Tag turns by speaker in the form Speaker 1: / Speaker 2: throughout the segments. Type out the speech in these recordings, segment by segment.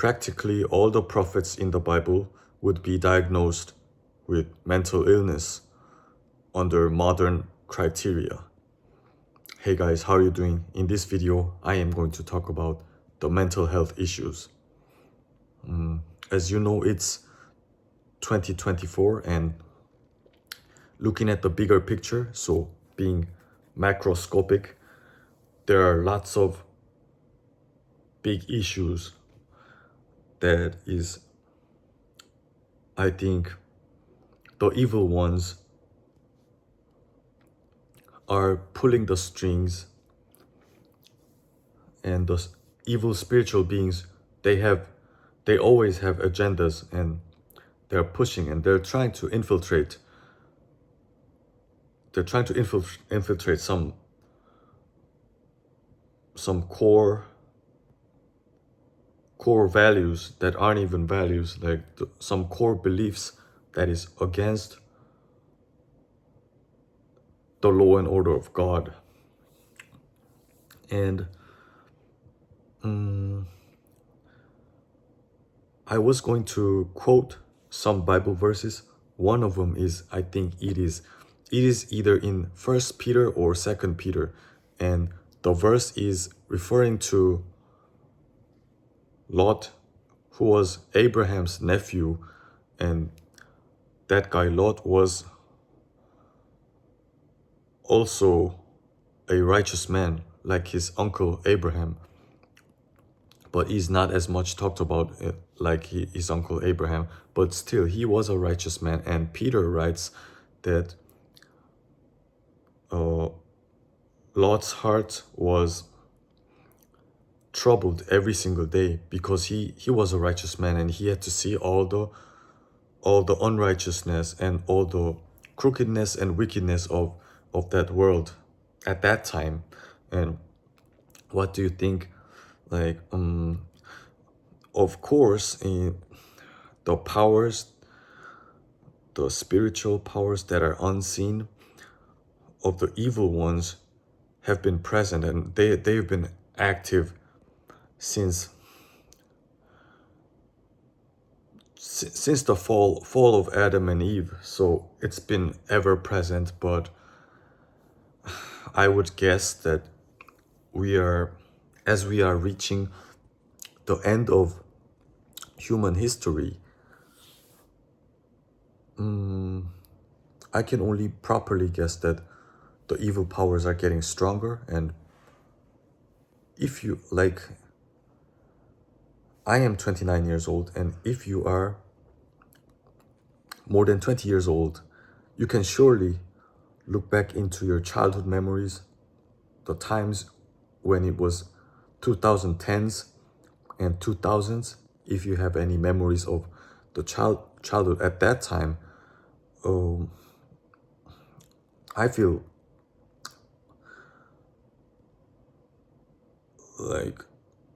Speaker 1: practically all the prophets in the Bible would be diagnosed with mental illness under modern criteria. Hey guys, how are you doing? In this video, I am going to talk about the mental health issues. As you know, it's 2024 and looking at the bigger picture, so being macroscopic, there are lots of big issues that is, I think, the evil ones are pulling the strings, and the evil spiritual beings, they always have agendas, and they're pushing and they're trying to infiltrate some core values that aren't even values, like some core beliefs that is against the law and order of God. And I was going to quote some Bible verses. One of them is, I think it is either in 1 Peter or 2 Peter, and the verse is referring to Lot, who was Abraham's nephew, and that guy Lot was also a righteous man like his uncle Abraham, but he's not as much talked about like his uncle Abraham, but still he was a righteous man. And Peter writes that Lot's heart was troubled every single day because he was a righteous man, and he had to see all the unrighteousness and all the crookedness and wickedness of that world at that time. And what do you think? Like, of course, the powers, the spiritual powers that are unseen of the evil ones have been present, and they've been active since the fall of Adam and Eve. So it's been ever present, but I would guess that as we are reaching the end of human history, I can only properly guess that the evil powers are getting stronger. And if you, like, I am 29 years old, and if you are more than 20 years old, you can surely look back into your childhood memories, the times when it was 2010s and 2000s. If you have any memories of the childhood at that time, I feel like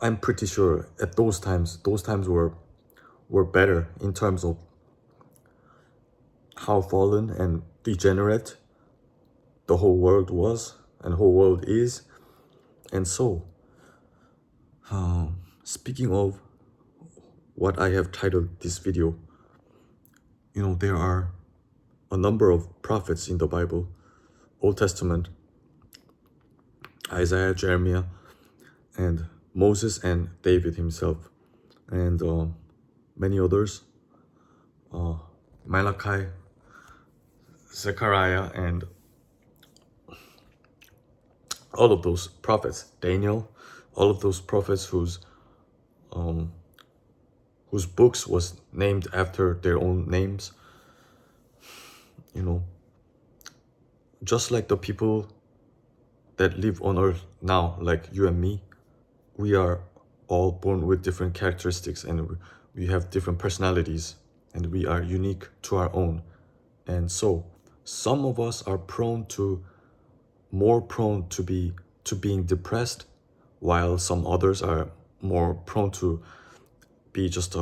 Speaker 1: I'm pretty sure at those times were better in terms of how fallen and degenerate the whole world was and whole world is. And so, speaking of what I have titled this video, there are a number of prophets in the Bible, Old Testament, Isaiah, Jeremiah, and Moses and David himself, and many others, Malachi, Zechariah, and all of those prophets, Daniel, all of those prophets whose books was named after their own names. Just like the people that live on earth now, like you and me, we are all born with different characteristics, and we have different personalities, and we are unique to our own. And so some of us are more prone to being depressed, while some others are more prone to be just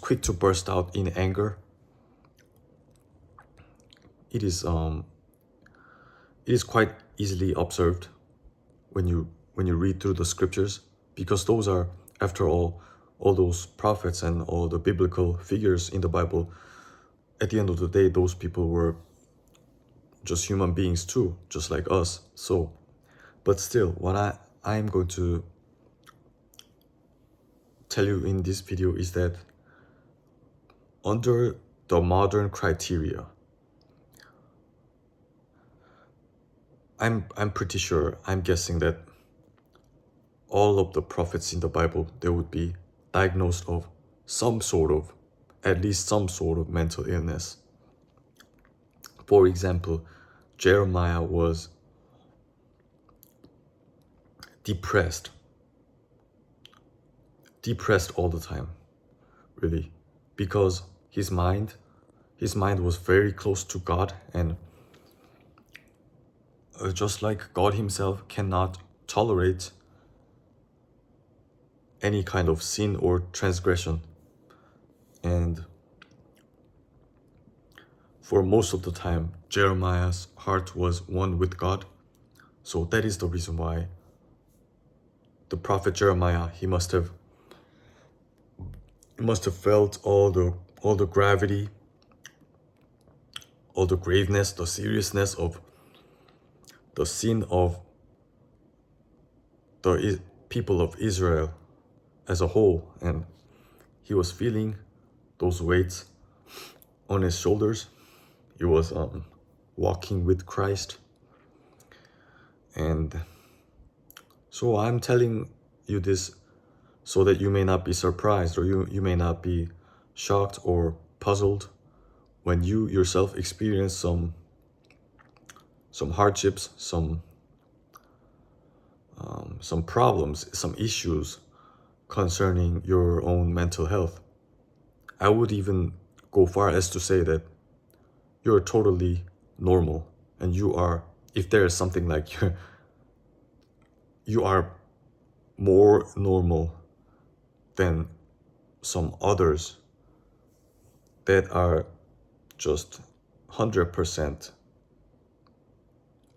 Speaker 1: quick to burst out in anger. It is quite easily observed when you read through the scriptures, because those are, after all all those prophets and all the biblical figures in the Bible, at the end of the day, those people were just human beings too, just like us. So, but still, what I'm going to tell you in this video is that under the modern criteria, I'm pretty sure, I'm guessing that all of the prophets in the Bible, they would be diagnosed of some sort of, at least some sort of mental illness. For example, Jeremiah was depressed all the time, really, because his mind was very close to God, and just like God himself cannot tolerate any kind of sin or transgression. And for most of the time, Jeremiah's heart was one with God. So that is the reason why the prophet Jeremiah, he must have felt all the gravity, all the graveness, the seriousness of the sin of the people of Israel as a whole, and he was feeling those weights on his shoulders. He was walking with Christ. And so I'm telling you this so that you may not be surprised, or you may not be shocked or puzzled when you yourself experience some hardships, some problems, some issues concerning your own mental health. I would even go far as to say that you're totally normal, and you are, if there is something like you are more normal than some others that are just 100%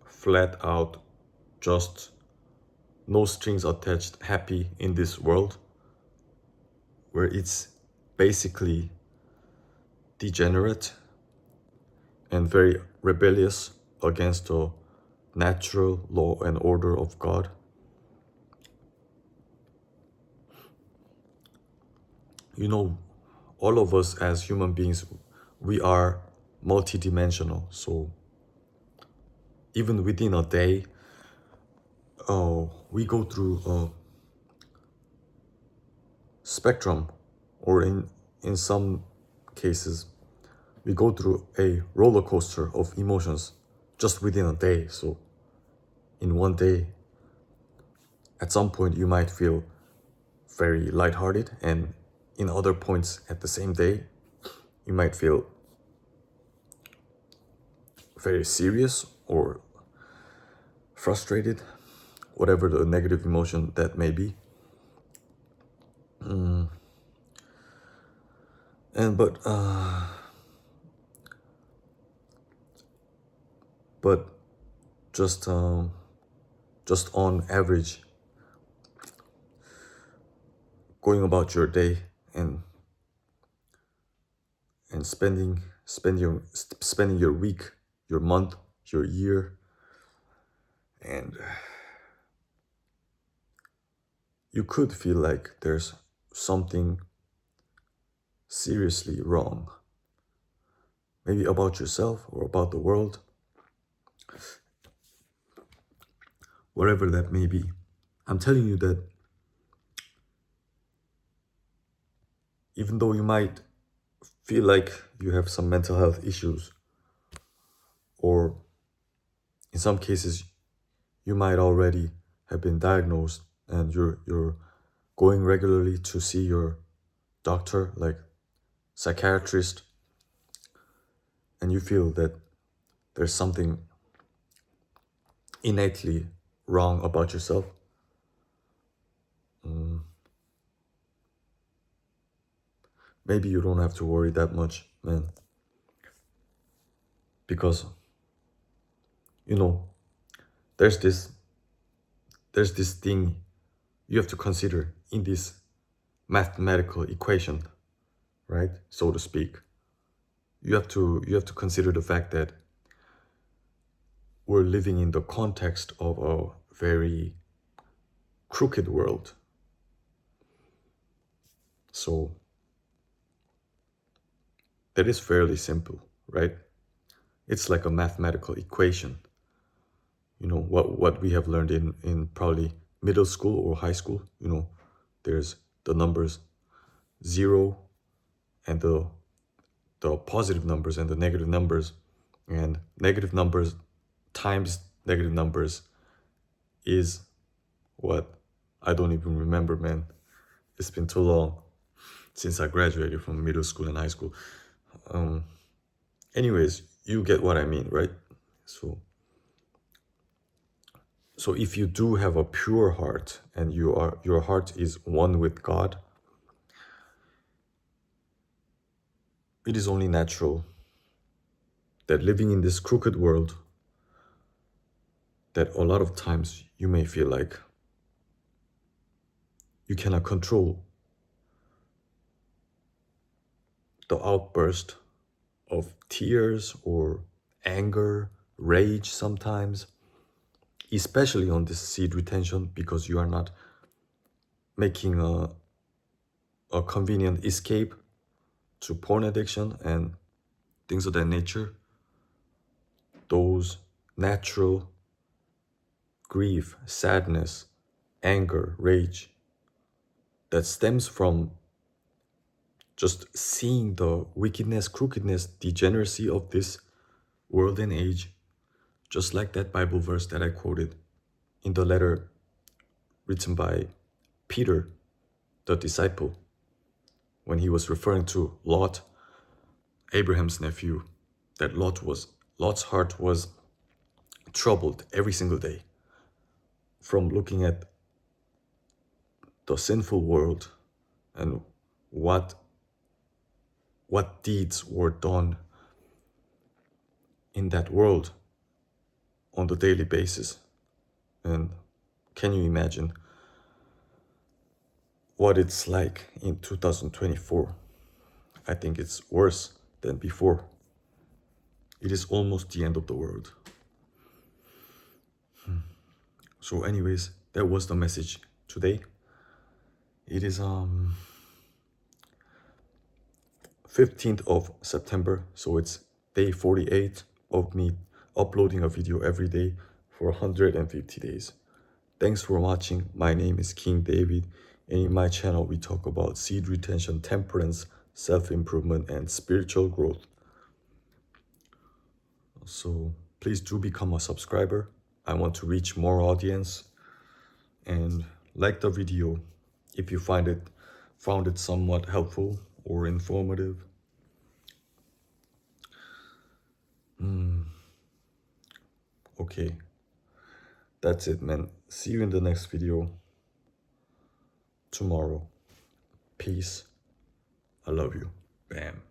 Speaker 1: flat out, just no strings attached, happy in this world where it's basically degenerate and very rebellious against the natural law and order of God. You know, all of us as human beings, we are multidimensional. So even within a day, we go through a spectrum, or in some cases, we go through a roller coaster of emotions just within a day. So in one day, at some point, you might feel very lighthearted, and in other points at the same day, you might feel very serious or frustrated, whatever the negative emotion that may be. And but just on average, going about your day and spending your week, your month, your year, and you could feel like there's something seriously wrong, maybe about yourself or about the world, whatever that may be. I'm telling you that even though you might feel like you have some mental health issues, or in some cases you might already have been diagnosed and you're going regularly to see your doctor, like psychiatrist, and you feel that there's something innately wrong about yourself, maybe you don't have to worry that much, man. Because, you know, there's this thing you have to consider in this mathematical equation, right? So to speak. You have to consider the fact that we're living in the context of a very crooked world. So that is fairly simple, right? It's like a mathematical equation. You know, what we have learned in probably middle school or high school, you know, there's the numbers 0 and the positive numbers and the negative numbers, and negative numbers times negative numbers is what? I don't even remember, man. It's been too long since I graduated from middle school and high school. Anyways, you get what I mean, right? So if you do have a pure heart and your heart is one with God, it is only natural that living in this crooked world, that a lot of times you may feel like you cannot control the outburst of tears or anger, rage sometimes, especially on this seed retention, because you are not making a convenient escape to porn addiction and things of that nature. Those natural grief, sadness, anger, rage that stems from just seeing the wickedness, crookedness, degeneracy of this world and age, just like that Bible verse that I quoted in the letter written by Peter, the disciple, when he was referring to Lot, Abraham's nephew, that Lot's heart was troubled every single day from looking at the sinful world and what deeds were done in that world on the daily basis. And can you imagine what it's like in 2024? I think it's worse than before. It is almost the end of the world. So anyways, that was the message today. It is 15th of September, so it's day 48 of me uploading a video every day for 150 days. Thanks for watching. My name is King David, and in my channel we talk about seed retention, temperance, self-improvement, and spiritual growth. So please do become a subscriber. I want to reach more audience, and like the video if you found it somewhat helpful or informative. Okay, that's it, man. See you in the next video tomorrow. Peace. I love you. Bam.